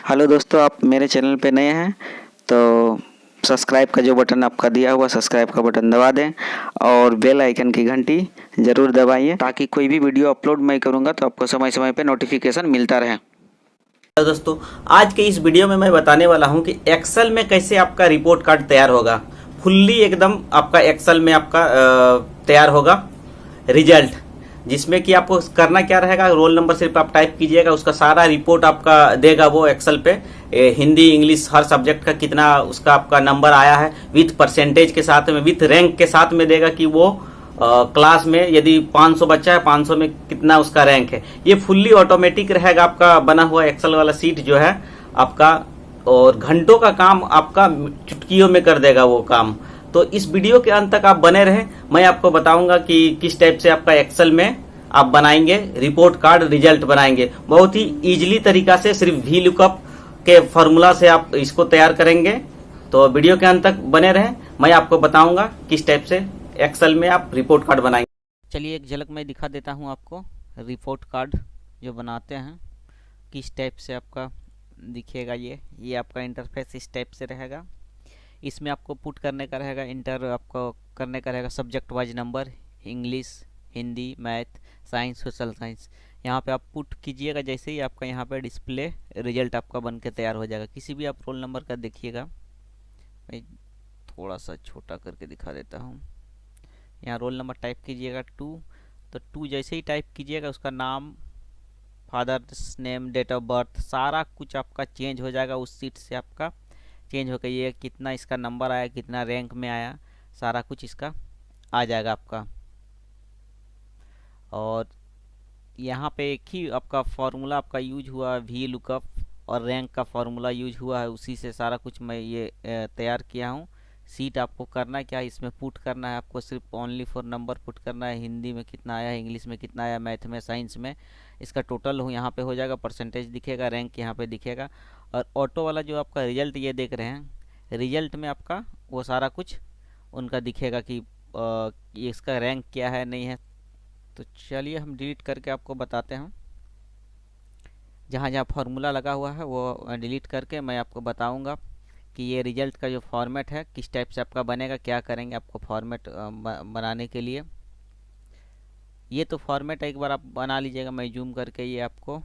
Hello दोस्तों, आप मेरे चैनल पे नए हैं तो सब्सक्राइब का जो बटन आपका दिया हुआ सब्सक्राइब का बटन दबा दें और बेल आइकन की घंटी ज़रूर दबाइए ताकि कोई भी वीडियो अपलोड मैं करूँगा तो आपको समय समय पे नोटिफिकेशन मिलता रहे। हेलो दोस्तों, आज के इस वीडियो में मैं बताने वाला हूं कि एक्सेल में कैसे आपका रिपोर्ट कार्ड तैयार होगा। फुल्ली एकदम आपका एक्सेल में आपका तैयार होगा रिजल्ट, जिसमें कि आपको करना क्या रहेगा, रोल नंबर सिर्फ आप टाइप कीजिएगा, उसका सारा रिपोर्ट आपका देगा वो एक्सेल पे। हिंदी इंग्लिश हर सब्जेक्ट का कितना उसका आपका नंबर आया है विथ परसेंटेज के साथ में, विथ रैंक के साथ में देगा कि वो क्लास में यदि 500 बच्चा है 500 में कितना उसका रैंक है। ये फुल्ली ऑटोमेटिक रहेगा आपका बना हुआ एक्सेल वाला सीट जो है आपका, और घंटों का काम आपका चुटकियों में कर देगा वो काम। तो इस वीडियो के अंत तक आप बने रहें, मैं आपको बताऊंगा कि किस टाइप से आपका एक्सेल में आप बनाएंगे रिपोर्ट कार्ड रिजल्ट बनाएंगे। बहुत ही इजीली तरीका से सिर्फ वी लुकअप के फॉर्मूला से आप इसको तैयार करेंगे। तो वीडियो के अंत तक बने रहें, मैं आपको बताऊंगा किस टाइप से एक्सेल में आप रिपोर्ट कार्ड बनाएंगे। चलिए एक झलक मैं दिखा देता हूं आपको रिपोर्ट कार्ड जो बनाते हैं किस टाइप से आपका दिखेगा। ये आपका इंटरफेस इस टाइप से रहेगा। इसमें आपको पुट करने का रहेगा, इंटर आपको करने का रहेगा subject wise number, English, Hindi, math, science, social science. यहाँ पे आप पुट कीजिएगा, जैसे ही आपका यहाँ पे डिस्प्ले रिजल्ट आपका बन के तैयार हो जाएगा। किसी भी आप रोल नंबर का देखिएगा, मैं थोड़ा सा छोटा करके दिखा देता हूँ। यहाँ रोल नंबर टाइप कीजिएगा 2, तो 2 जैसे ही टाइप कीजिएगा उसका नाम, father's name, date of birth, सारा कुछ आपका चेंज हो जाएगा। उस सीट से आपका चेंज होकर ये कितना इसका नंबर आया, कितना रैंक में आया, सारा कुछ इसका आ जाएगा आपका। और यहाँ पे एक ही आपका फॉर्मूला आपका यूज हुआ, वी लुकअप और रैंक का फॉर्मूला यूज हुआ है, उसी से सारा कुछ मैं ये तैयार किया हूँ। सीट आपको करना क्या है, इसमें पुट करना है आपको, सिर्फ ओनली फॉर नंबर पुट करना है। हिंदी में कितना आया है, इंग्लिश में कितना आया, मैथ में, साइंस में, इसका टोटल हो यहाँ पे हो जाएगा, परसेंटेज दिखेगा, रैंक यहाँ पे दिखेगा। और ऑटो वाला जो आपका रिजल्ट ये देख रहे हैं, रिजल्ट में आपका वो सारा कुछ उनका दिखेगा कि इसका रैंक क्या है नहीं है। तो चलिए हम डिलीट करके आपको बताते हैं। जहाँ जहाँ फार्मूला लगा हुआ है वो डिलीट करके मैं आपको बताऊंगा कि ये रिजल्ट का जो फॉर्मेट है किस टाइप से आपका बनेगा, क्या करेंगे आपको फॉर्मेट बनाने के लिए। ये तो फॉर्मेट एक बार आप बना लीजिएगा, मैं जूम करके ये आपको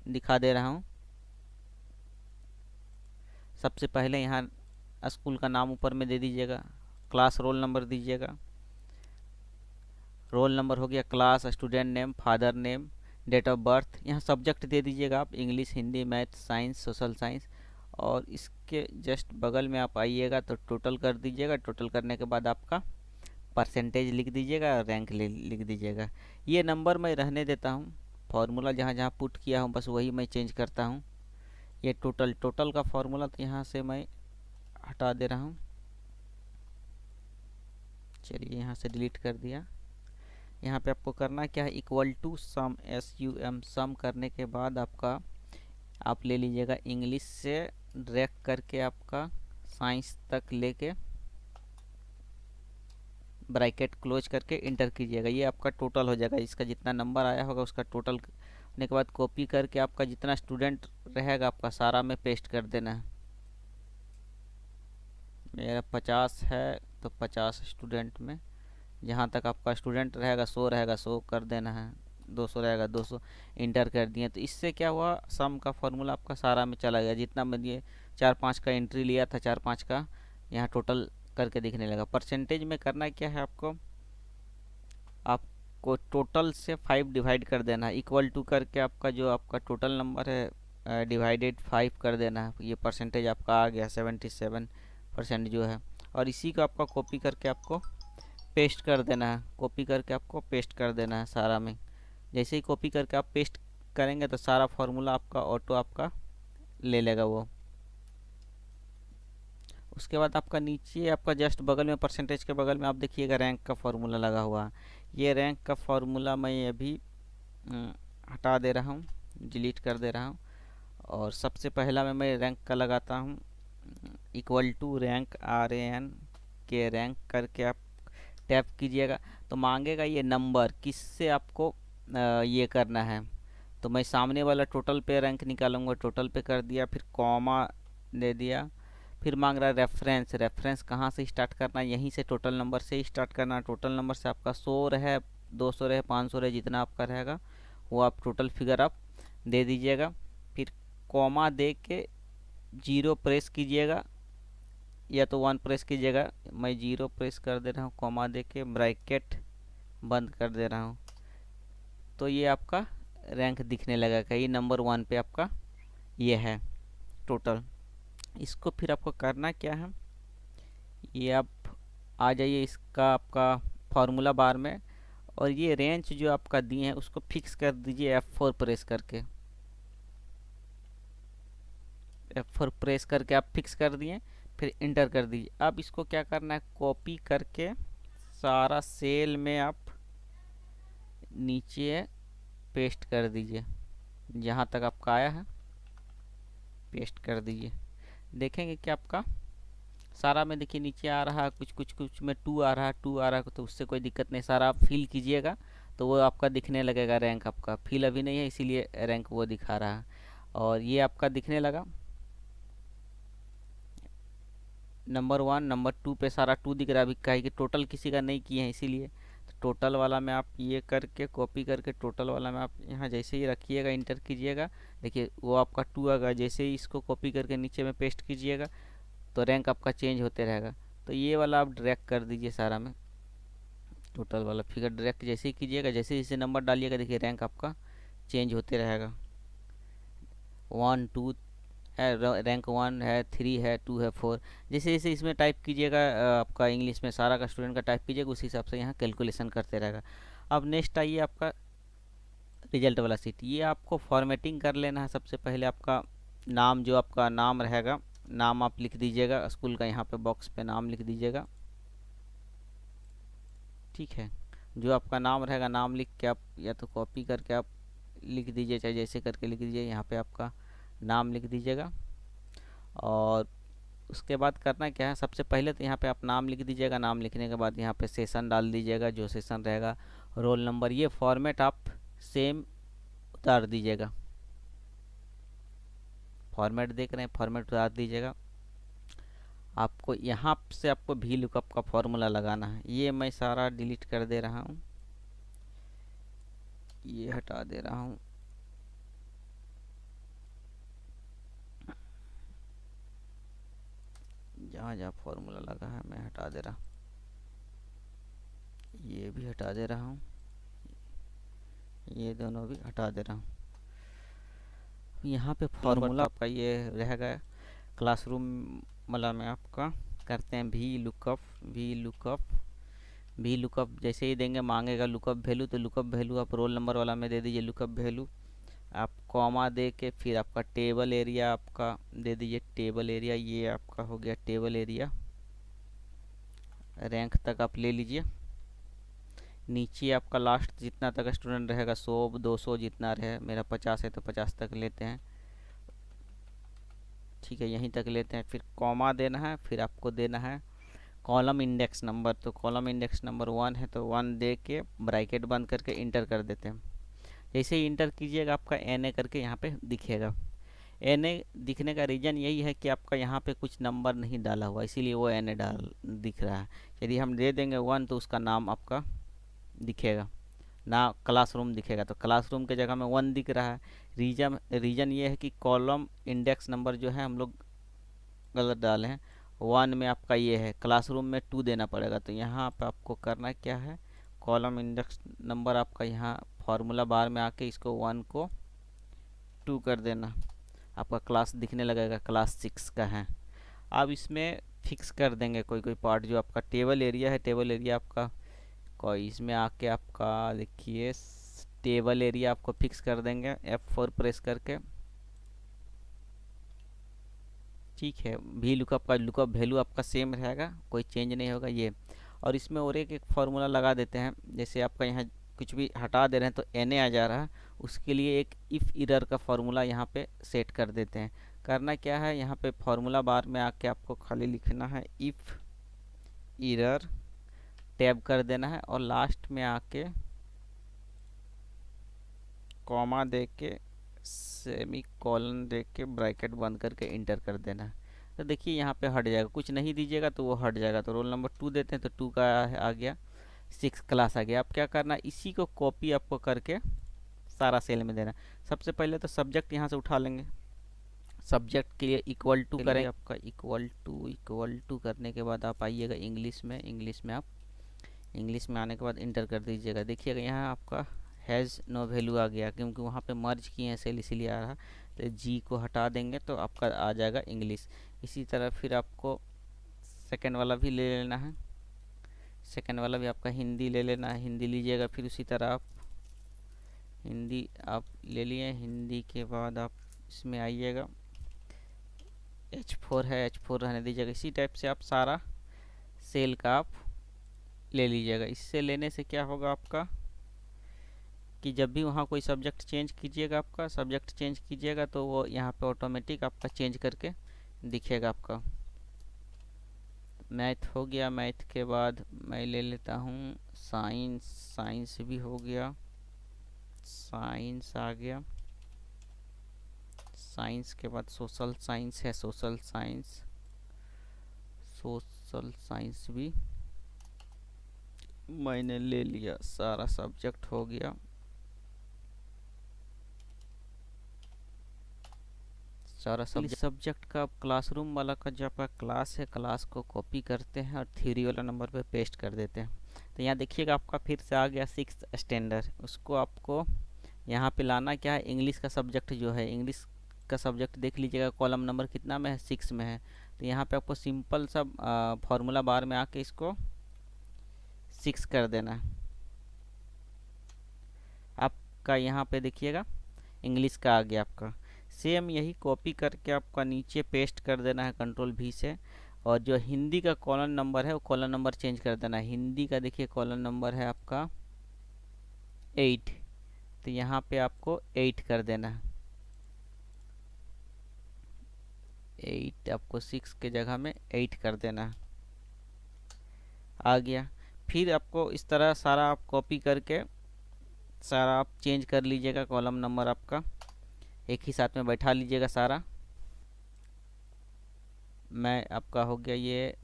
दिखा दे रहा हूँ। सबसे पहले यहाँ स्कूल का नाम ऊपर में दे दीजिएगा, क्लास रोल नंबर दीजिएगा, रोल नंबर हो गया, class, student name, father name, date of birth. यहाँ सब्जेक्ट दे दीजिएगा आप, English, Hindi, math, science, social science. और इसके जस्ट बगल में आप आइएगा तो टोटल कर दीजिएगा। टोटल करने के बाद आपका परसेंटेज लिख दीजिएगा, रैंक लिख दीजिएगा। ये नंबर मैं रहने देता हूँ, फार्मूला जहाँ जहाँ पुट किया हूँ बस वही मैं चेंज करता हूँ। ये टोटल का फार्मूला तो यहाँ से मैं हटा दे रहा हूँ। चलिए यहाँ से डिलीट कर दिया। यहाँ पे आपको करना क्या है, इक्वल टू सम, SUM, सम करने के बाद आपका आप ले लीजिएगा इंग्लिश से ड्रैग करके आपका साइंस तक लेके ब्रैकेट क्लोज करके इंटर कीजिएगा। ये आपका टोटल हो जाएगा, इसका जितना नंबर आया होगा उसका टोटल करने के बाद कॉपी करके आपका जितना स्टूडेंट रहेगा आपका सारा में पेस्ट कर देना है। मेरा 50 है तो 50 स्टूडेंट में जहाँ तक आपका स्टूडेंट रहेगा 100 रहेगा 100 कर देना है, 200 रहेगा 200 इंटर कर दिए। तो इससे क्या हुआ, सम का फॉर्मूला आपका सारा में चला गया। जितना मैंने 4-5 का एंट्री लिया था, 4-5 का यहाँ टोटल करके दिखने लगा। परसेंटेज में करना क्या है, आपको टोटल से 5 डिवाइड कर देना है, इक्वल टू करके आपका जो आपका टोटल नंबर है डिवाइडेड 5 कर देना है। ये परसेंटेज आपका आ गया 77% जो है। और इसी को आपका कॉपी करके आपको पेस्ट कर देना है, कॉपी करके आपको पेस्ट कर देना है सारा में। जैसे ही कॉपी करके आप पेस्ट करेंगे तो सारा फार्मूला आपका ऑटो आपका ले लेगा वो। उसके बाद आपका नीचे आपका जस्ट बगल में परसेंटेज के बगल में आप देखिएगा रैंक का फार्मूला लगा हुआ है। ये रैंक का फार्मूला मैं अभी हटा दे रहा हूँ, डिलीट कर दे रहा हूँ। और सबसे पहला में मैं रैंक का लगाता हूँ, इक्वल टू रैंक RAN के रैंक करके आप टैप कीजिएगा तो मांगेगा ये नंबर, किससे आपको ये करना है, तो मैं सामने वाला टोटल पे रैंक निकालूंगा, टोटल पे कर दिया, फिर कॉमा दे दिया, फिर मांग रहा है रेफरेंस। रेफरेंस कहाँ से स्टार्ट करना, यहीं से टोटल नंबर से स्टार्ट करना। टोटल नंबर से आपका 100 रहे, 200 रहे, 500 रहे, जितना आपका रहेगा वो आप टोटल फिगर आप दे दीजिएगा। फिर कॉमा दे के 0 प्रेस कीजिएगा या तो 1 प्रेस कीजिएगा। मैं 0 प्रेस कर दे रहा हूँ, कॉमा दे के ब्रैकेट बंद कर दे रहा हूँ। तो ये आपका रैंक दिखने लगेगा, ये नंबर 1 पे आपका ये है टोटल। इसको फिर आपको करना क्या है, ये आप आ जाइए इसका आपका फार्मूला बार में, और ये रेंज जो आपका दिए हैं उसको फिक्स कर दीजिए F4 प्रेस करके। F4 प्रेस करके आप फिक्स कर दिए, फिर इंटर कर दीजिए। अब इसको क्या करना है, कॉपी करके सारा सेल में आप नीचे पेस्ट कर दीजिए, जहाँ तक आपका आया है पेस्ट कर दीजिए। देखेंगे कि आपका सारा में देखिए नीचे आ रहा है, कुछ में 2 आ रहा है, 2 आ रहा है, तो उससे कोई दिक्कत नहीं। सारा आप फिल कीजिएगा तो वो आपका दिखने लगेगा रैंक। आपका फिल अभी नहीं है इसीलिए रैंक वो दिखा रहा है, और ये आपका दिखने लगा नंबर 1, नंबर 2 पे सारा 2 दिख रहा है। अभी कहीं कि टोटल किसी का नहीं किए हैं इसीलिए। तो टोटल वाला में आप ये करके कॉपी करके टोटल वाला में आप यहाँ जैसे ही रखिएगा, इंटर कीजिएगा, देखिए वो आपका 2 आ गया। जैसे ही इसको कॉपी करके नीचे में पेस्ट कीजिएगा तो रैंक आपका चेंज होते रहेगा। तो ये वाला आप ड्रैग कर दीजिए सारा में, टोटल वाला फिगर ड्रैग जैसे ही कीजिएगा, जैसे ही इसे नंबर डालिएगा देखिए रैंक आपका चेंज होते रहेगा। 1 2 है, रैंक 1 है, 3 है, 2 है, 4, जैसे जैसे इसमें टाइप कीजिएगा आपका इंग्लिश में सारा का स्टूडेंट का टाइप कीजिएगा, उसी हिसाब से यहाँ कैलकुलेशन करते रहेगा। अब नेक्स्ट आइए आपका रिजल्ट वाला सीट। ये आपको फॉर्मेटिंग कर लेना है। सबसे पहले आपका नाम, जो आपका नाम रहेगा, नाम आप लिख दीजिएगा स्कूल का, यहाँ पे बॉक्स पे नाम लिख दीजिएगा, ठीक है। जो आपका नाम रहेगा नाम लिख के आप या तो कॉपी करके आप लिख दीजिए, चाहे जैसे करके लिख दीजिए, यहाँ पे आपका नाम लिख दीजिएगा। और उसके बाद करना क्या है, सबसे पहले तो यहाँ पे आप नाम लिख दीजिएगा। नाम लिखने के बाद यहाँ पे सेशन डाल दीजिएगा, जो सेशन रहेगा, रोल नंबर, ये फॉर्मेट आप सेम उतार दीजिएगा। फॉर्मेट देख रहे हैं, फॉर्मेट उतार दीजिएगा। आपको यहाँ से आपको भी लुकअप का फॉर्मूला लगाना है। ये मैं सारा डिलीट कर दे रहा हूँ, ये हटा दे रहा हूँ, जहाँ जहाँ फॉर्मूला लगा है मैं हटा दे रहा हूँ, ये भी हटा दे रहा हूँ, ये दोनों भी हटा दे रहा हूँ। यहाँ पे फॉर्मूला आपका ये रहेगा क्लासरूम वाला में आपका करते हैं भी लुकअप जैसे ही देंगे मांगेगा लुकअप वैल्यू, तो लुकअप वैल्यू आप रोल नंबर वाला में दे दीजिए लुकअप वैल्यू। आप कॉमा दे के फिर आपका टेबल एरिया आपका दे दीजिए, टेबल एरिया, ये आपका हो गया टेबल एरिया। रैंक तक आप ले लीजिए, नीचे आपका लास्ट जितना तक स्टूडेंट रहेगा 100 200 जितना रहे, मेरा 50 है तो 50 तक लेते हैं, ठीक है, यहीं तक लेते हैं। फिर कॉमा देना है, फिर आपको देना है कॉलम इंडेक्स नंबर। तो कॉलम इंडेक्स नंबर 1 है तो 1 दे के ब्रैकेट बंद करके इंटर कर देते हैं। जैसे ही इंटर कीजिएगा आपका NA करके यहाँ पे दिखेगा। NA दिखने का रीज़न यही है कि आपका यहाँ पे कुछ नंबर नहीं डाला हुआ, इसीलिए वो NA डाल दिख रहा है। यदि हम दे देंगे 1 तो उसका नाम आपका दिखेगा ना, क्लासरूम दिखेगा। तो क्लासरूम के जगह में 1 दिख रहा है। रीज़न ये है कि कॉलम इंडेक्स नंबर जो है हम लोग गलत डाले हैं। 1 में आपका ये है, क्लासरूम में 2 देना पड़ेगा। तो यहाँ पे आपको करना क्या है, कॉलम इंडेक्स नंबर आपका यहाँ फार्मूला बार में आके इसको 1 को 2 कर देना, आपका क्लास दिखने लगेगा, क्लास 6 का है। अब इसमें फिक्स कर देंगे कोई पार्ट, जो आपका टेबल एरिया है, टेबल एरिया आपका कोई इसमें आके आपका देखिए टेबल एरिया आपको फिक्स कर देंगे F4 प्रेस करके, ठीक है। भी लुकअप का लुकअप वैल्यू आपका सेम रहेगा, कोई चेंज नहीं होगा ये। और इसमें और एक फार्मूला लगा देते हैं, जैसे आपका यहाँ कुछ भी हटा दे रहे हैं तो NA आ जा रहा है, उसके लिए एक इफ़ इरर का फार्मूला यहाँ पे सेट कर देते हैं। करना क्या है, यहाँ पे फार्मूला बार में आके आपको खाली लिखना है इफ़ इरर, टैब कर देना है, और लास्ट में आके कॉमा दे के सेमी कॉलन दे के ब्रैकेट बंद करके इंटर कर देना है। तो देखिए यहाँ पे हट जाएगा, कुछ नहीं दीजिएगा तो वो हट जाएगा। तो रोल नंबर 2 देते हैं तो 2 का आ गया, 6 क्लास आ गया। अब क्या करना है, इसी को कॉपी आपको करके सारा सेल में देना। सबसे पहले तो सब्जेक्ट यहाँ से उठा लेंगे। सब्जेक्ट के लिए इक्वल टू करें, आपका इक्वल टू करने के बाद आप आइएगा इंग्लिश में आप इंग्लिश में आने के बाद इंटर कर दीजिएगा। देखिएगा यहाँ आपका हैज़ नो वैल्यू आ गया, क्योंकि वहाँ पे मर्ज किए हैं सेल, इसीलिए आ रहा। तो जी को हटा देंगे तो आपका आ जाएगा इंग्लिश। इसी तरह फिर आपको सेकंड वाला भी ले लेना है, सेकंड वाला भी आपका हिंदी ले लेना है, हिंदी लीजिएगा। फिर उसी तरह आप हिंदी आप ले लिए, हिंदी के बाद आप इसमें आइएगा, H4 है, H4 रहने दीजिएगा। इसी टाइप से आप सारा सेल का आप ले लीजिएगा। इससे लेने से क्या होगा आपका कि जब भी वहाँ कोई सब्जेक्ट चेंज कीजिएगा, आपका सब्जेक्ट चेंज कीजिएगा तो वो यहाँ पे ऑटोमेटिक आपका चेंज करके दिखेगा। आपका मैथ हो गया, मैथ के बाद मैं ले लेता हूँ साइंस, साइंस भी हो गया, साइंस आ गया। साइंस के बाद सोशल साइंस है, सोशल साइंस भी मैंने ले लिया, सारा सब्जेक्ट हो गया। सारा सब्जेक्ट का क्लासरूम वाला का जो आपका क्लास है, क्लास को कॉपी करते हैं और थ्योरी वाला नंबर पे पेस्ट कर देते हैं। तो यहाँ देखिएगा आपका फिर से आ गया 6th स्टैंडर्ड। उसको आपको यहाँ पे लाना क्या है, इंग्लिश का सब्जेक्ट जो है, इंग्लिश का सब्जेक्ट देख लीजिएगा कॉलम नंबर कितना में है, 6 में है। तो यहाँ पे आपको सिंपल सा फार्मूला बार में आके इसको 6 कर देना है। आपका यहाँ पे देखिएगा इंग्लिश का आ गया आपका। सेम यही कॉपी करके आपका नीचे पेस्ट कर देना है कंट्रोल V से। और जो हिंदी का कॉलम नंबर है वो कॉलम नंबर चेंज कर देना है। हिंदी का देखिए कॉलम नंबर है आपका 8, तो यहाँ पे आपको 8 कर देना है। 8 आपको 6 के जगह में 8 कर देना है, आ गया। फिर आपको इस तरह सारा आप कॉपी करके सारा आप चेंज कर लीजिएगा, कॉलम नंबर आपका एक ही साथ में बैठा लीजिएगा सारा। मैं आपका हो गया ये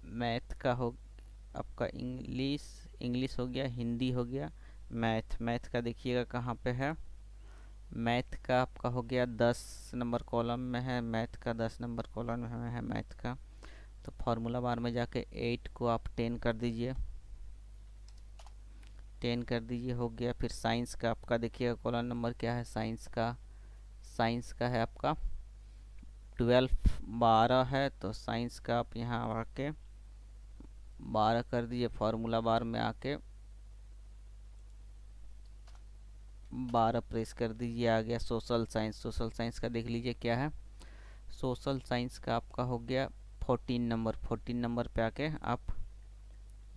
मैथ का हो आपका, इंग्लिश हो गया, हिंदी हो गया, मैथ का देखिएगा कहाँ पे है, मैथ का आपका हो गया 10 नंबर कॉलम में है, मैथ का 10 नंबर कॉलम में है मैथ का। तो फार्मूला बार में जाके 8 को आप 10 कर दीजिए, 10 कर दीजिए, हो गया। फिर साइंस का आपका देखिएगा कॉलम नंबर क्या है, साइंस का है आपका 12 है। तो साइंस का आप यहाँ आके 12 कर दीजिए, फार्मूला बार में आके 12 प्रेस कर दीजिए, आ गया सोशल साइंस का देख लीजिए क्या है, सोशल साइंस का आपका हो गया 14 नंबर पे आके आप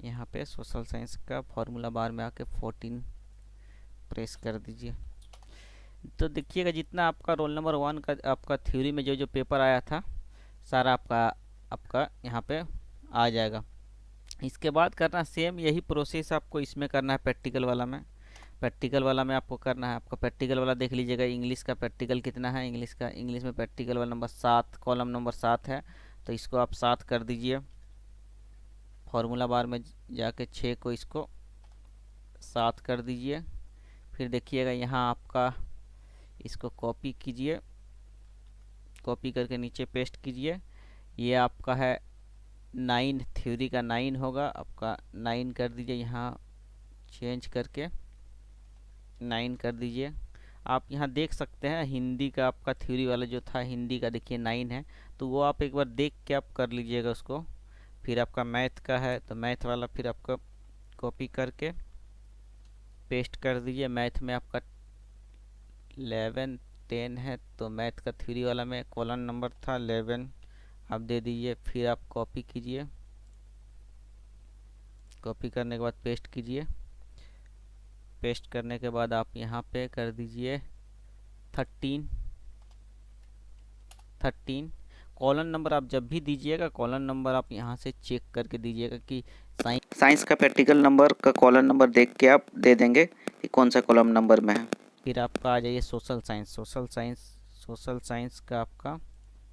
यहाँ पे सोशल साइंस का फार्मूला बार में आके 14 प्रेस कर दीजिए। तो देखिएगा जितना आपका रोल नंबर 1 का आपका थ्योरी में जो पेपर आया था सारा आपका यहाँ पे आ जाएगा। इसके बाद करना सेम यही प्रोसेस आपको इसमें करना है, प्रैक्टिकल वाला में आपको करना है। आपका प्रैक्टिकल वाला देख लीजिएगा, इंग्लिश का प्रैक्टिकल कितना है, इंग्लिश में प्रैक्टिकल वाला नंबर 7, कॉलम नंबर 7 है। तो इसको आप 7 कर दीजिए, फार्मूला बार में जाके 6 को इसको 7 कर दीजिए। फिर देखिएगा यहाँ आपका इसको कॉपी कीजिए, कॉपी करके नीचे पेस्ट कीजिए। ये आपका है 9, थ्योरी का 9 होगा आपका, 9 कर दीजिए, यहाँ चेंज करके 9 कर दीजिए। आप यहाँ देख सकते हैं हिंदी का आपका थ्योरी वाला जो था, हिंदी का देखिए 9 है, तो वो आप एक बार देख के आप कर लीजिएगा उसको। फिर आपका मैथ का है तो मैथ वाला फिर आपका कॉपी करके पेस्ट कर दीजिए। मैथ में आपका 11 10 है, तो मैथ का थ्योरी वाला में कॉलम नंबर था 11 आप दे दीजिए। फिर आप कॉपी कीजिए, कॉपी करने के बाद पेस्ट कीजिए, पेस्ट करने के बाद आप यहाँ पे कर दीजिए 13। कॉलम नंबर आप जब भी दीजिएगा, कॉलम नंबर आप यहाँ से चेक करके दीजिएगा कि साइंस का प्रैक्टिकल नंबर का कॉलम नंबर देख के आप दे देंगे कि कौन सा कॉलम नंबर में है। फिर आपका आ जाइए सोशल साइंस, सोशल साइंस का आपका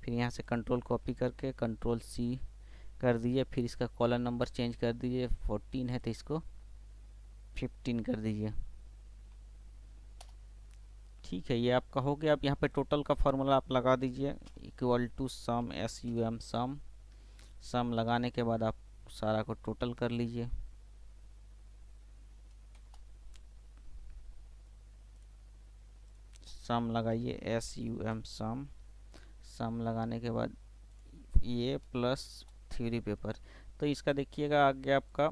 फिर यहाँ से कंट्रोल कॉपी करके कंट्रोल C कर दीजिए। फिर इसका कॉलम नंबर चेंज कर दीजिए, 14 है तो इसको 15 कर दीजिए। ठीक है, ये आपका हो गया। अब यहाँ पे टोटल का फॉर्मूला आप लगा दीजिए, इक्वल टू सम SUM सम लगाने के बाद आप सारा को टोटल कर लीजिए। सम लगाइए SUM सम लगाने के बाद ये प्लस थ्योरी पेपर, तो इसका देखिएगा आ गया आपका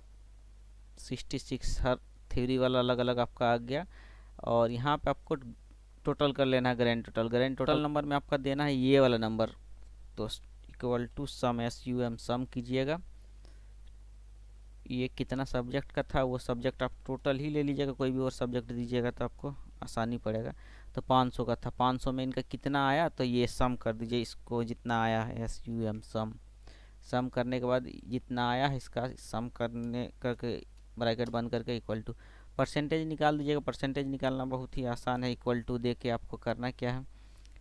66, हर थ्योरी वाला अलग अलग आपका आ गया। और यहाँ पे आपको टोटल कर लेना है, ग्रैंड टोटल नंबर में आपका देना है ये वाला नंबर, तो इक्वल टू सम SUM सम कीजिएगा। ये कितना सब्जेक्ट का था वो सब्जेक्ट आप टोटल ही ले लीजिएगा, कोई भी और सब्जेक्ट दीजिएगा तो आपको आसानी पड़ेगा। तो 500 का था, 500 में इनका कितना आया तो ये सम कर दीजिए, इसको जितना आया है SUM सम करने के बाद जितना आया है इसका सम करने करके ब्रैकेट बंद करके इक्वल टू परसेंटेज निकाल दीजिएगा। परसेंटेज निकालना बहुत ही आसान है, इक्वल टू दे के आपको करना क्या है,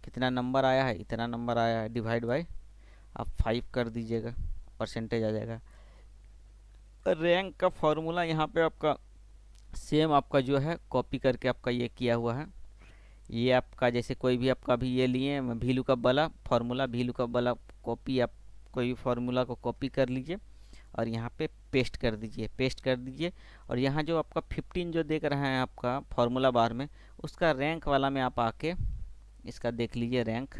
कितना नंबर आया है, इतना नंबर आया है, डिवाइड बाय आप 5 कर दीजिएगा, परसेंटेज आ जाएगा। रैंक का फॉर्मूला यहाँ पे आपका सेम आपका जो है कॉपी करके आपका ये किया हुआ है। ये आपका जैसे कोई भी आपका भी ये लिए VLOOKUP वाला फॉर्मूला, VLOOKUP वाला कॉपी, आप कोई भी फार्मूला को कॉपी कर लीजिए और यहाँ पे पेस्ट कर दीजिए। और यहाँ जो आपका 15 जो देख रहे हैं आपका फार्मूला बार में, उसका रैंक वाला में आप आके इसका देख लीजिए रैंक,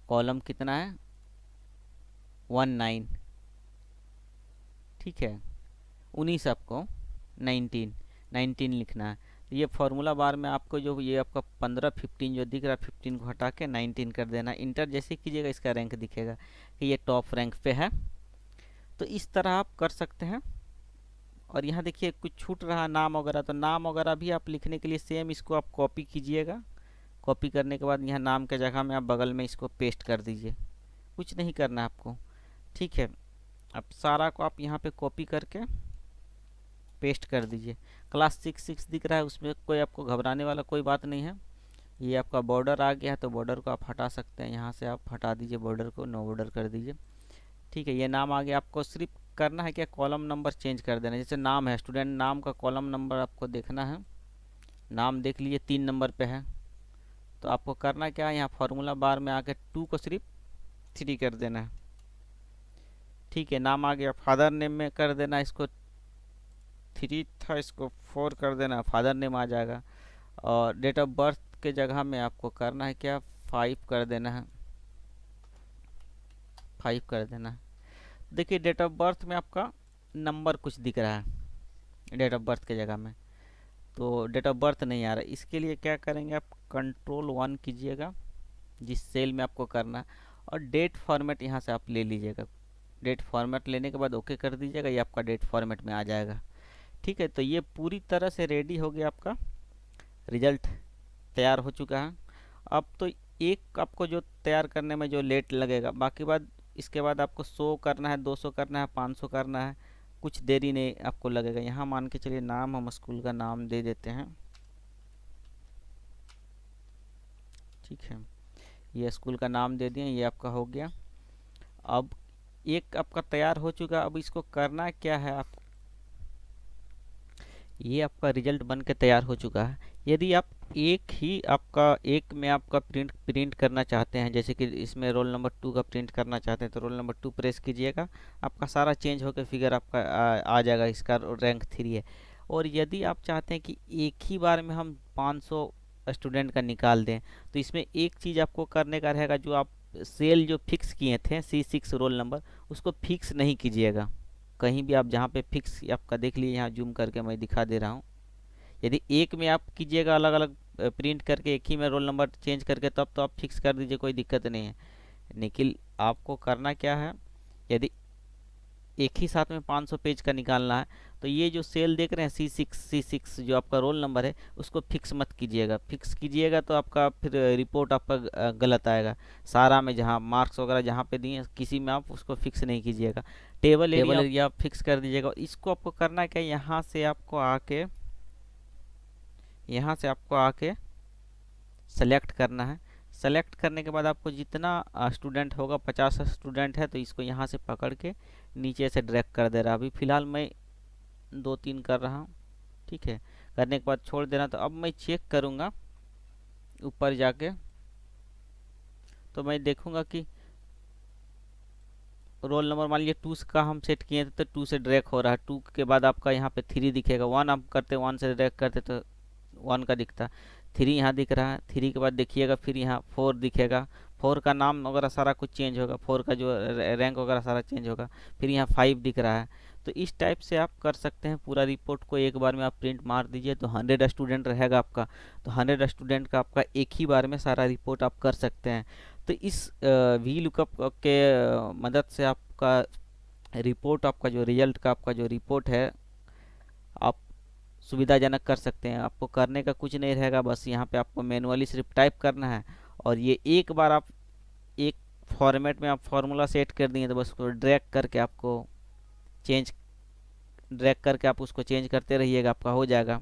कॉलम कितना है 19, ठीक है 19, आपको 19 लिखना है। तो ये फार्मूला बार में आपको जो ये आपका 15 जो दिख रहा है 15 को हटा के 19 कर देना। इंटर जैसे कीजिएगा इसका रैंक दिखेगा कि ये टॉप रैंक पे है। तो इस तरह आप कर सकते हैं। और यहाँ देखिए कुछ छूट रहा नाम वगैरह, तो नाम वगैरह भी आप लिखने के लिए सेम इसको आप कॉपी कीजिएगा। कॉपी करने के बाद यहाँ नाम के जगह में आप बगल में इसको पेस्ट कर दीजिए, कुछ नहीं करना आपको, ठीक है। अब सारा को आप यहाँ पे कॉपी करके पेस्ट कर दीजिए। क्लास 6 दिख रहा है, उसमें कोई आपको घबराने वाला कोई बात नहीं है। ये आपका बॉर्डर आ गया है तो बॉर्डर को आप हटा सकते हैं, यहाँ से आप हटा दीजिए बॉर्डर को, नो बॉर्डर कर दीजिए, ठीक है। ये नाम आ गया। आपको सिर्फ करना है क्या, कॉलम नंबर चेंज कर देना। जैसे नाम है, स्टूडेंट नाम का कॉलम नंबर आपको देखना है, नाम देख लीजिए 3 नंबर पे है। तो आपको करना क्या है, यहाँ फार्मूला बार में आके 2 को सिर्फ 3 कर देना है, ठीक है। नाम आ गया, फादर नेम में कर देना, इसको 3 था इसको 4 कर देना, फादर नेम आ जाएगा। और डेट ऑफ बर्थ के जगह में आपको करना है क्या, 5 कर देना है, 5 कर देना है। देखिए डेट ऑफ बर्थ में आपका नंबर कुछ दिख रहा है डेट ऑफ बर्थ के जगह में, तो डेट ऑफ बर्थ नहीं आ रहा। इसके लिए क्या करेंगे, आप कंट्रोल 1 कीजिएगा जिस सेल में आपको करना है, और डेट फॉर्मेट यहाँ से आप ले लीजिएगा। डेट फॉर्मेट लेने के बाद ओके कर दीजिएगा, ये आपका डेट फॉर्मेट में आ जाएगा, ठीक है। तो ये पूरी तरह से रेडी हो गया, आपका रिजल्ट तैयार हो चुका है। अब तो एक आपको जो तैयार करने में जो लेट लगेगा, बाकी बाद इसके बाद आपको 100 करना है, 200 करना है, 500 करना है, कुछ देरी नहीं आपको लगेगा। यहाँ मान के चलिए नाम हम स्कूल का नाम दे देते हैं, ठीक है। ये स्कूल का नाम दे दिए, ये आपका हो गया। अब एक आपका तैयार हो चुका। अब इसको करना क्या है, आप ये आपका रिजल्ट बन के तैयार हो चुका है। यदि आप एक ही आपका एक में आपका प्रिंट करना चाहते हैं, जैसे कि इसमें रोल नंबर 2 का प्रिंट करना चाहते हैं, तो रोल नंबर 2 प्रेस कीजिएगा, आपका सारा चेंज होकर फिगर आपका आ जाएगा, इसका रैंक 3 है। और यदि आप चाहते हैं कि एक ही बार में हम 500 स्टूडेंट का निकाल दें, तो इसमें एक चीज़ आपको करने का रहेगा, जो आप सेल जो फिक्स किए थे C6 रोल नंबर, उसको फिक्स नहीं कीजिएगा कहीं भी। आप जहाँ पे फिक्स आपका देख लिए, यहाँ जूम करके मैं दिखा दे रहा हूँ। यदि एक में आप कीजिएगा अलग अलग प्रिंट करके, एक ही में रोल नंबर चेंज करके, तब तो आप फिक्स कर दीजिए, कोई दिक्कत नहीं है। लेकिन आपको करना क्या है, यदि एक ही साथ में 500 पेज का निकालना है। तो ये जो सेल देख रहे हैं C6 जो आपका रोल नंबर है, उसको फिक्स मत कीजिएगा। फिक्स कीजिएगा तो आपका फिर रिपोर्ट आपका गलत आएगा। सारा में जहाँ मार्क्स वगैरह जहाँ पे दिए किसी में आप उसको फिक्स नहीं कीजिएगा। टेबल एरिया आप फिक्स कर दीजिएगा। इसको आपको करना है क्या, यहाँ से आपको आके सेलेक्ट करना है। सेलेक्ट करने के बाद आपको जितना स्टूडेंट होगा, 50 स्टूडेंट है, तो इसको यहाँ से पकड़ के नीचे से ड्रैग कर दे रहा। अभी फ़िलहाल मैं 2-3 कर रहा हूँ, ठीक है। करने के बाद छोड़ देना। तो अब मैं चेक करूँगा ऊपर जाके, तो मैं देखूँगा कि रोल नंबर मान लीजिए 2 का हम सेट किए थे, तो 2 से ड्रैग हो रहा है। 2 के बाद आपका यहाँ पे 3 दिखेगा। 1 आप करते 1 से ड्रैग करते तो 1 का दिखता। 3 यहाँ दिख रहा है। 3 के बाद देखिएगा फिर यहाँ 4 दिखेगा। 4 का नाम वगैरह सारा कुछ चेंज होगा। 4 का जो रैंक वगैरह सारा चेंज होगा। फिर यहाँ 5 दिख रहा है। तो इस टाइप से आप कर सकते हैं। पूरा रिपोर्ट को एक बार में आप प्रिंट मार दीजिए तो 100 स्टूडेंट रहेगा आपका। तो 100 स्टूडेंट का आपका एक ही बार में सारा रिपोर्ट आप कर सकते हैं। तो इस वी लुकअप के मदद से आपका रिपोर्ट, आपका जो रिजल्ट का आपका जो रिपोर्ट है, आप सुविधाजनक कर सकते हैं। आपको करने का कुछ नहीं रहेगा, बस यहाँ पे आपको मैनुअली सिर्फ टाइप करना है। और ये एक बार आप एक फॉर्मेट में आप फार्मूला सेट कर दिए तो बस उसको ड्रैग करके आप उसको चेंज करते रहिएगा, आपका हो जाएगा।